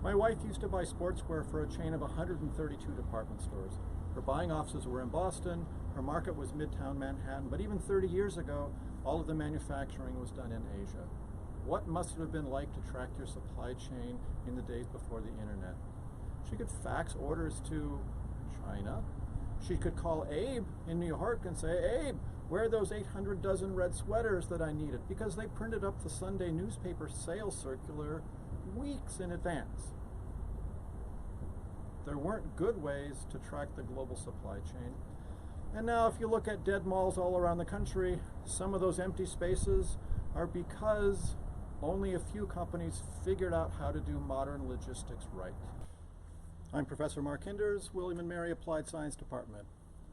My wife used to buy sportswear for a chain of 132 department stores. Her buying offices were in Boston, her market was Midtown Manhattan, but even 30 years ago, all of the manufacturing was done in Asia. What must it have been like to track your supply chain in the days before the internet? She could fax orders to China. She could call Abe in New York and say, Abe, where are those 800 dozen red sweaters that I needed? Because they printed up the Sunday newspaper sales circular weeks in advance. There weren't good ways to track the global supply chain. And now if you look at dead malls all around the country, some of those empty spaces are because only a few companies figured out how to do modern logistics right. I'm Professor Mark Hinders, William & Mary Applied Science Department.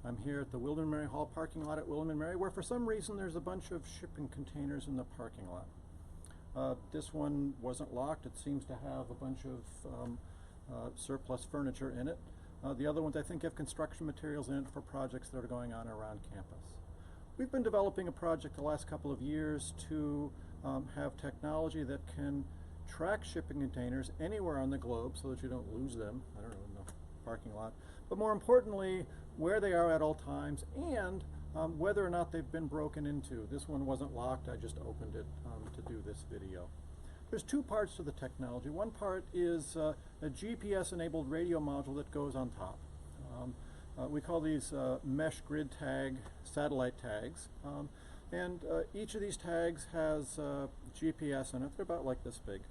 I'm here at the William & Mary Hall parking lot at William & Mary, where for some reason there's a bunch of shipping containers in the parking lot. This one wasn't locked. It seems to have a bunch of surplus furniture in it. The other ones I think have construction materials in it for projects that are going on around campus. We've been developing a project the last couple of years to have technology that can track shipping containers anywhere on the globe so that you don't lose them, I don't know, in the parking lot, but more importantly, where they are at all times and whether or not they've been broken into. This one wasn't locked, I just opened it to do this video. There's two parts to the technology. One part is a GPS-enabled radio module that goes on top. We call these mesh grid tag satellite tags. And each of these tags has GPS in it. They're about like this big.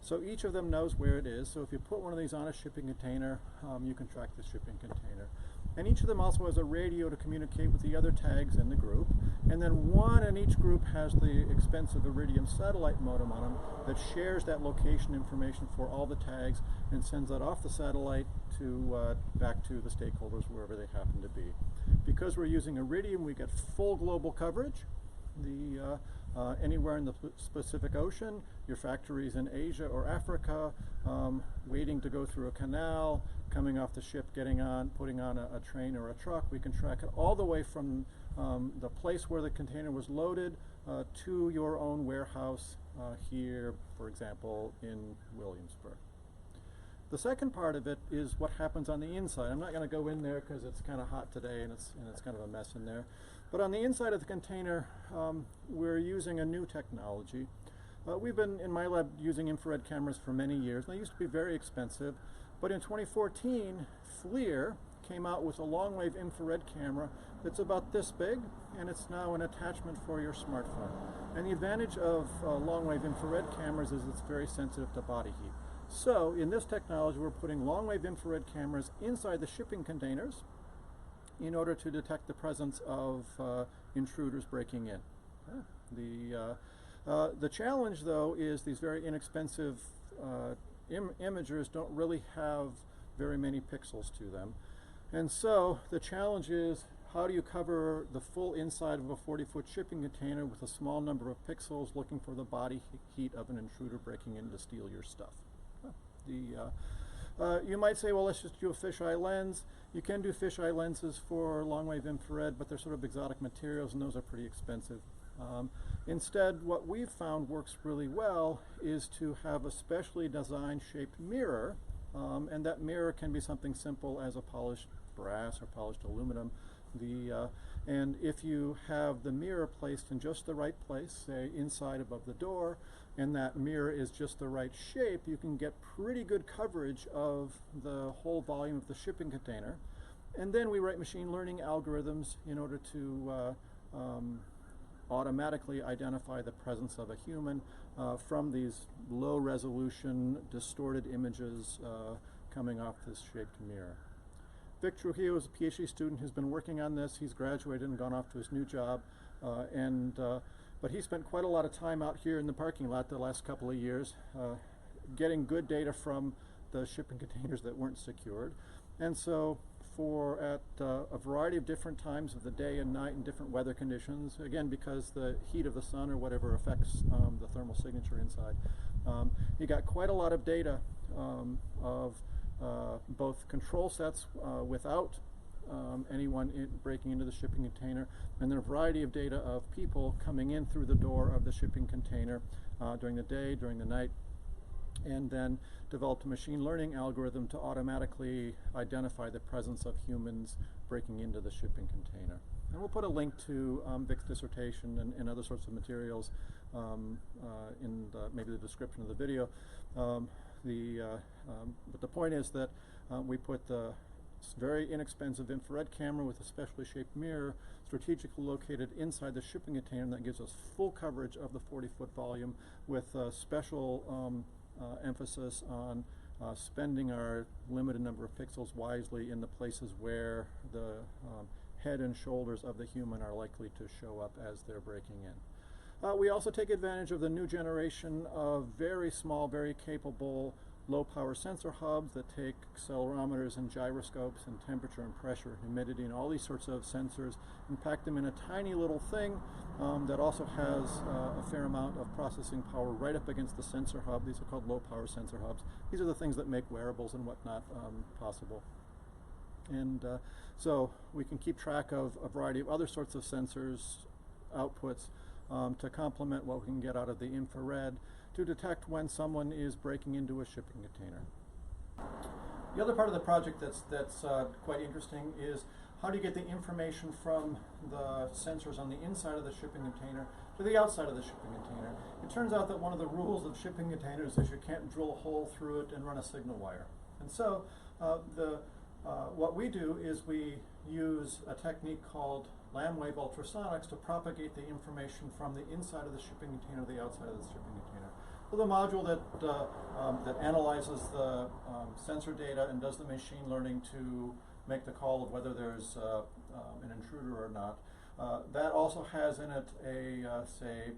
So each of them knows where it is. So if you put one of these on a shipping container, you can track the shipping container. And each of them also has a radio to communicate with the other tags in the group. And then one in each group has the expensive Iridium satellite modem on them that shares that location information for all the tags and sends that off the satellite to back to the stakeholders wherever they happen to be. Because we're using Iridium, we get full global coverage. Anywhere in the Pacific Ocean, your factories in Asia or Africa, waiting to go through a canal, coming off the ship, getting on, putting on a train or a truck, we can track it all the way from the place where the container was loaded to your own warehouse here, for example, in Williamsburg. The second part of it is what happens on the inside. I'm not going to go in there because it's kind of hot today and it's kind of a mess in there. But on the inside of the container, we're using a new technology. We've been in my lab using infrared cameras for many years. They used to be very expensive, but in 2014, FLIR came out with a long-wave infrared camera that's about this big, and it's now an attachment for your smartphone. And the advantage of long-wave infrared cameras is it's very sensitive to body heat. So in this technology, we're putting long-wave infrared cameras inside the shipping containers in order to detect the presence of intruders breaking in. The challenge, though, is these very inexpensive imagers don't really have very many pixels to them. And so the challenge is, how do you cover the full inside of a 40-foot shipping container with a small number of pixels looking for the body heat of an intruder breaking in to steal your stuff? You might say, well, let's just do a fisheye lens. You can do fisheye lenses for long-wave infrared, but they're sort of exotic materials, and those are pretty expensive. Instead, what we've found works really well is to have a specially designed shaped mirror, and that mirror can be something simple as a polished brass or polished aluminum. And if you have the mirror placed in just the right place, say inside above the door, and that mirror is just the right shape, you can get pretty good coverage of the whole volume of the shipping container. And then we write machine learning algorithms in order to automatically identify the presence of a human from these low resolution distorted images coming off this shaped mirror. Vic Trujillo is a PhD student who's been working on this. He's graduated and gone off to his new job, but he spent quite a lot of time out here in the parking lot the last couple of years getting good data from the shipping containers that weren't secured. And so at a variety of different times of the day and night and different weather conditions, again because the heat of the sun or whatever affects the thermal signature inside, he got quite a lot of data of both control sets without anyone breaking into the shipping container, and then a variety of data of people coming in through the door of the shipping container during the day, during the night, and then developed a machine learning algorithm to automatically identify the presence of humans breaking into the shipping container. And we'll put a link to Vic's dissertation and other sorts of materials in maybe the description of the video. But the point is that we put the very inexpensive infrared camera with a specially shaped mirror strategically located inside the shipping container that gives us full coverage of the 40-foot volume with special emphasis on spending our limited number of pixels wisely in the places where the head and shoulders of the human are likely to show up as they're breaking in. We also take advantage of the new generation of very small, very capable low-power sensor hubs that take accelerometers and gyroscopes and temperature and pressure, humidity, and all these sorts of sensors and pack them in a tiny little thing that also has a fair amount of processing power right up against the sensor hub. These are called low-power sensor hubs. These are the things that make wearables and whatnot possible. And so we can keep track of a variety of other sorts of sensors, outputs, to complement what we can get out of the infrared to detect when someone is breaking into a shipping container. The other part of the project that's quite interesting is how do you get the information from the sensors on the inside of the shipping container to the outside of the shipping container. It turns out that one of the rules of shipping containers is you can't drill a hole through it and run a signal wire. And so what we do is we use a technique called LWIR ultrasonics to propagate the information from the inside of the shipping container to the outside of the shipping container. So the module that analyzes the sensor data and does the machine learning to make the call of whether there's an intruder or not. That also has in it a, say,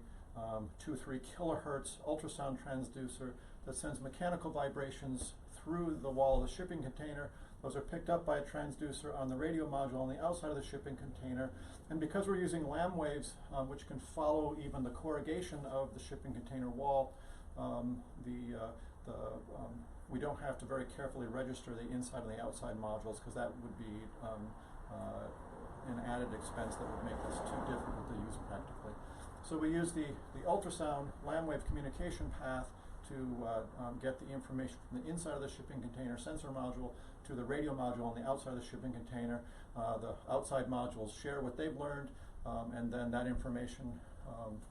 2 or 3 kilohertz ultrasound transducer that sends mechanical vibrations through the wall of the shipping container. Those are picked up by a transducer on the radio module on the outside of the shipping container. And because we're using LAM waves, which can follow even the corrugation of the shipping container wall, we don't have to very carefully register the inside and the outside modules, because that would be an added expense that would make this too difficult to use practically. So we use the ultrasound LAM wave communication path to get the information from the inside of the shipping container sensor module to the radio module on the outside of the shipping container. The outside modules share what they've learned, and then that information,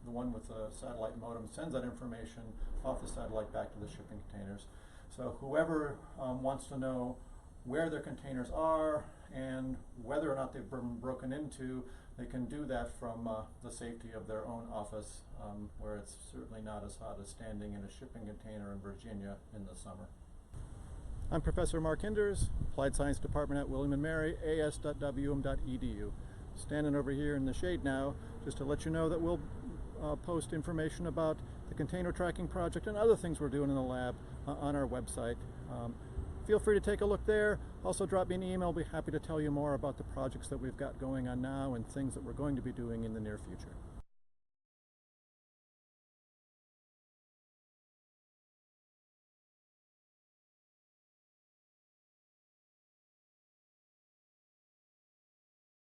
the one with the satellite modem sends that information off the satellite back to the shipping containers. So whoever wants to know where their containers are and whether or not they've been broken into, they can do that from the safety of their own office, where it's certainly not as hot as standing in a shipping container in Virginia in the summer. I'm Professor Mark Hinders, Applied Science Department at William & Mary, as.wm.edu. Standing over here in the shade now, just to let you know that we'll post information about the container tracking project and other things we're doing in the lab on our website. Feel free to take a look there. Also drop me an email. I'll be happy to tell you more about the projects that we've got going on now and things that we're going to be doing in the near future.